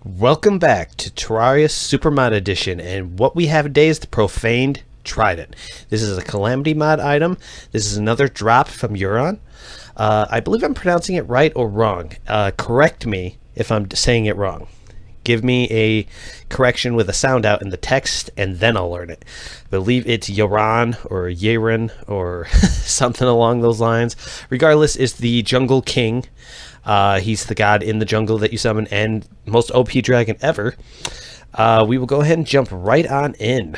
Welcome back to Terraria Supermodded Edition, and what we have today is the Profaned Trident. This is a Calamity mod item. This is another drop from Yharon. I believe I'm pronouncing it right or wrong. Correct me if I'm saying it wrong. Give me a correction with a sound out in the text, and then I'll learn it. I believe it's Yharon or Yharon or something along those lines. Regardless, it's the Jungle King. He's the god in the jungle that you summon, and most OP dragon ever. We will go ahead and jump right on in.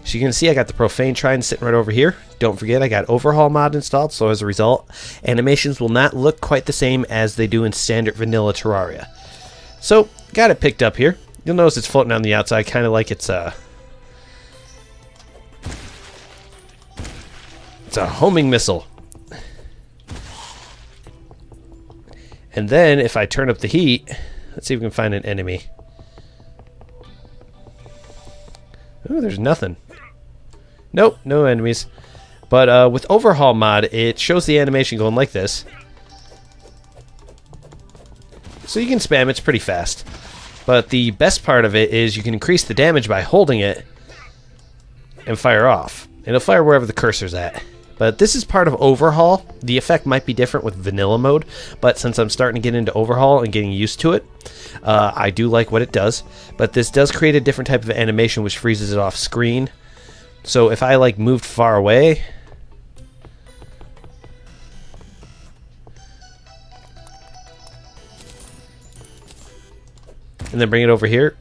So you're going to see I got the Profaned Trident sitting right over here. Don't forget I got Overhaul Mod installed, so as a result, animations will not look quite the same as they do in standard vanilla Terraria. So, got it picked up here. You'll notice it's floating on the outside, kind of like it's a homing missile. And then, if I turn up the heat, let's see if we can find an enemy. Ooh, there's nothing. Nope, no enemies. But with Overhaul Mod, it shows the animation going like this. So you can spam, it's pretty fast. But the best part of it is you can increase the damage by holding it and fire off. And it'll fire wherever the cursor's at. But this is part of Overhaul. The effect might be different with vanilla mode, but since I'm starting to get into Overhaul and getting used to it, I do like what it does. But this does create a different type of animation which freezes it off screen. So if I like moved far away, and then bring it over here,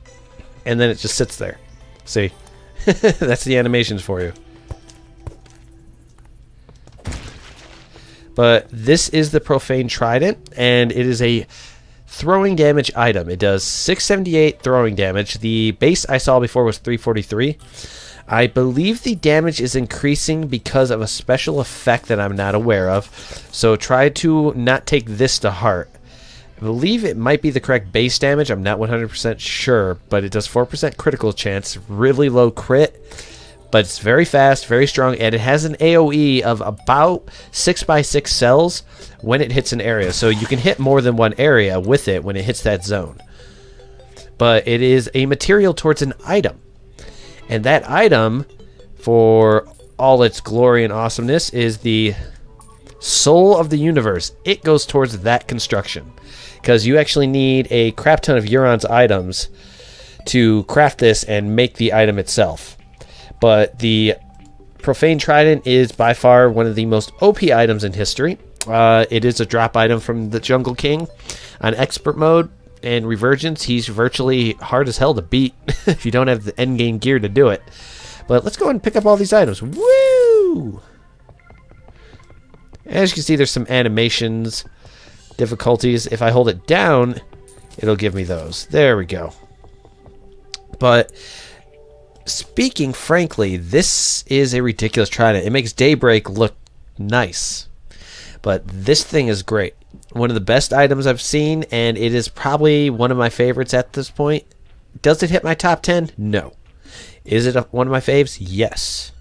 and then it just sits there. See? That's the animations for you. But this is the Profaned Trident, and it is a throwing damage item. It does 678 throwing damage. The base I saw before was 343. I believe the damage is increasing because of a special effect that I'm not aware of. So try to not take this to heart. I believe it might be the correct base damage. I'm not 100% sure, but it does 4% critical chance, really low crit. But it's very fast, very strong, and it has an AoE of about 6x6 cells when it hits an area. So you can hit more than one area with it when it hits that zone. But it is a material towards an item. And that item, for all its glory and awesomeness, is the soul of the universe. It goes towards that construction. Because you actually need a crap ton of Yharon's items to craft this and make the item itself. But the Profaned Trident is by far one of the most OP items in history. It is a drop item from the Jungle King. On Expert Mode and Revergence, he's virtually hard as hell to beat if you don't have the endgame gear to do it. But let's go ahead and pick up all these items. Woo! As you can see, there's some animations, difficulties. If I hold it down, it'll give me those. There we go. But speaking frankly, this is a ridiculous trident. It makes Daybreak look nice. But this thing is great. One of the best items I've seen, and it is probably one of my favorites at this point. Does it hit my top 10? No. Is it one of my faves? Yes.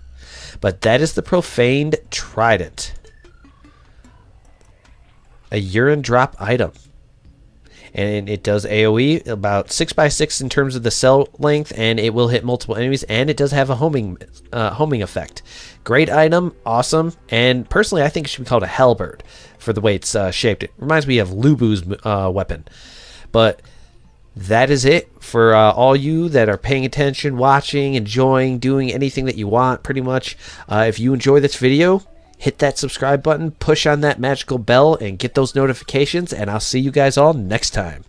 But that is the Profaned Trident. A Yharon drop item. And it does AoE about 6x6 in terms of the cell length, and it will hit multiple enemies, and it does have a homing effect. Great item, awesome, and personally I think it should be called a halberd for the way it's shaped. It reminds me of Lubu's weapon. But that is it for all you that are paying attention, watching, enjoying, doing anything that you want pretty much. If you enjoy this video, hit that subscribe button, push on that magical bell, and get those notifications, and I'll see you guys all next time.